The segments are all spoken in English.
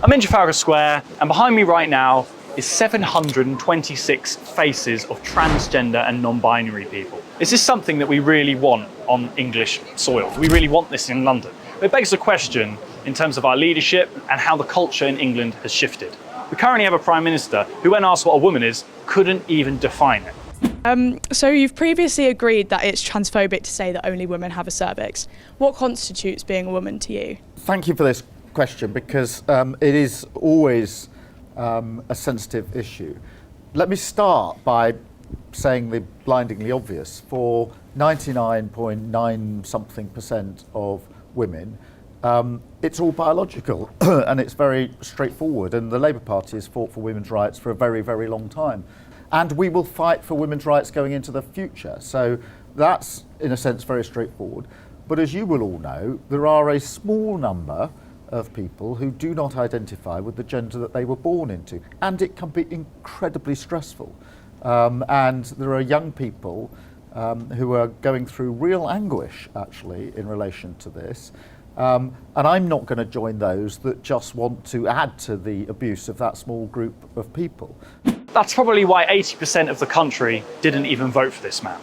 I'm in Trafalgar Square, and behind me right now is 726 faces of transgender and non-binary people. Is this something that we really want on English soil? Do we really want this in London? It begs the question in terms of our leadership and how the culture in England has shifted. We currently have a Prime Minister who, when asked what a woman is, couldn't even define it. So you've previously agreed that it's transphobic to say that only women have a cervix. What constitutes being a woman to you? Thank you for this question, because it is always a sensitive issue. Let me start by saying the blindingly obvious. For 99.9 something percent of women, it's all biological and it's very straightforward, and the Labour Party has fought for women's rights for a very, very long time. And we will fight for women's rights going into the future. So that's, in a sense, very straightforward. But as you will all know, there are a small number of people who do not identify with the gender that they were born into. And it can be incredibly stressful. And there are young people who are going through real anguish, actually, in relation to this. And I'm not going to join those that just want to add to the abuse of that small group of people. That's probably why 80% of the country didn't even vote for this man.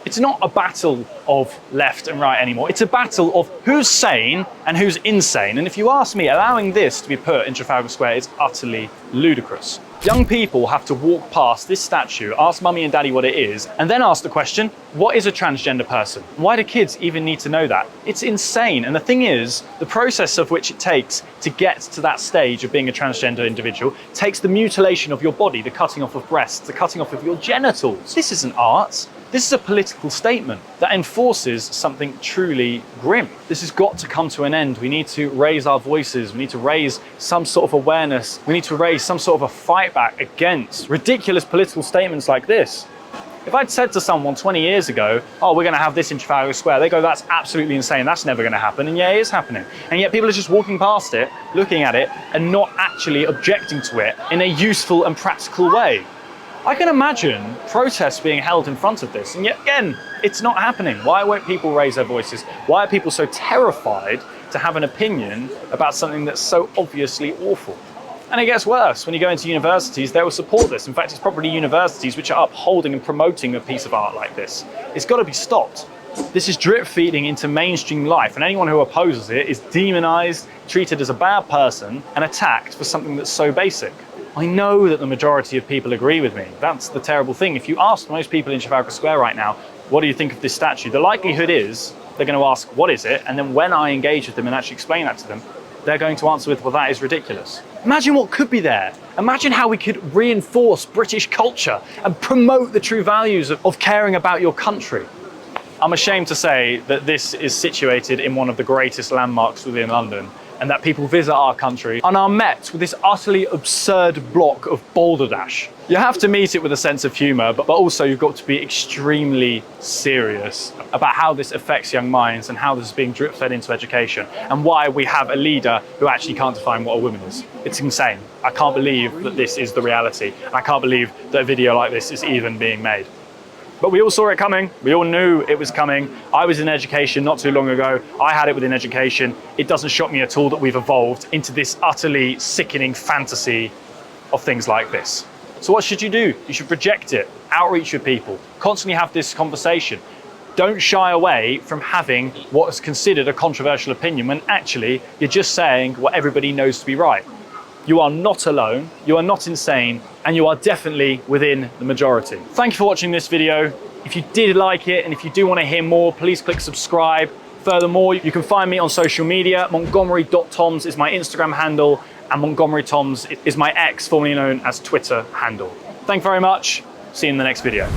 It's not a battle of left and right anymore. It's a battle of who's sane and who's insane. And if you ask me, allowing this to be put in Trafalgar Square is utterly ludicrous. Young people have to walk past this statue, ask mummy and daddy what it is, and then ask the question, what is a transgender person? Why do kids even need to know that? It's insane. And the thing is, the process of which it takes to get to that stage of being a transgender individual takes the mutilation of your body, the cutting off of breasts, the cutting off of your genitals. This isn't art. This is a political statement that enforces something truly grim. This has got to come to an end. We need to raise our voices. We need to raise some sort of awareness. We need to raise some sort of a fight back against ridiculous political statements like this. If I'd said to someone 20 years ago, oh, we're going to have this in Trafalgar Square, they go, that's absolutely insane. That's never going to happen. And yeah, it is happening. And yet people are just walking past it, looking at it, and not actually objecting to it in a useful and practical way. I can imagine protests being held in front of this, and yet again, it's not happening. Why won't people raise their voices? Why are people so terrified to have an opinion about something that's so obviously awful? And it gets worse. When you go into universities, they will support this. In fact, it's probably universities which are upholding and promoting a piece of art like this. It's got to be stopped. This is drip feeding into mainstream life, and anyone who opposes it is demonized, treated as a bad person, and attacked for something that's so basic. I know that the majority of people agree with me. That's the terrible thing. If you ask most people in Trafalgar Square right now, what do you think of this statue? The likelihood is they're going to ask, what is it? And then when I engage with them and actually explain that to them, they're going to answer with, well, that is ridiculous. Imagine what could be there. Imagine how we could reinforce British culture and promote the true values of caring about your country. I'm ashamed to say that this is situated in one of the greatest landmarks within London, and that people visit our country and are met with this utterly absurd block of balderdash. You have to meet it with a sense of humour, but also you've got to be extremely serious about how this affects young minds and how this is being drip fed into education, and why we have a leader who actually can't define what a woman is. It's insane. I can't believe that this is the reality. And I can't believe that a video like this is even being made. But we all saw it coming. We all knew it was coming. I was in education not too long ago. I had it within education. It doesn't shock me at all that we've evolved into this utterly sickening fantasy of things like this. So what should you do? You should project it, outreach with people, constantly have this conversation. Don't shy away from having what is considered a controversial opinion when actually you're just saying what everybody knows to be right. You are not alone, you are not insane, and you are definitely within the majority. Thank you for watching this video. If you did like it, and if you do want to hear more, please click subscribe. Furthermore, you can find me on social media. Montgomery.toms is my Instagram handle, and Montgomery Toms is my X, formerly known as Twitter handle. Thank you very much. See you in the next video.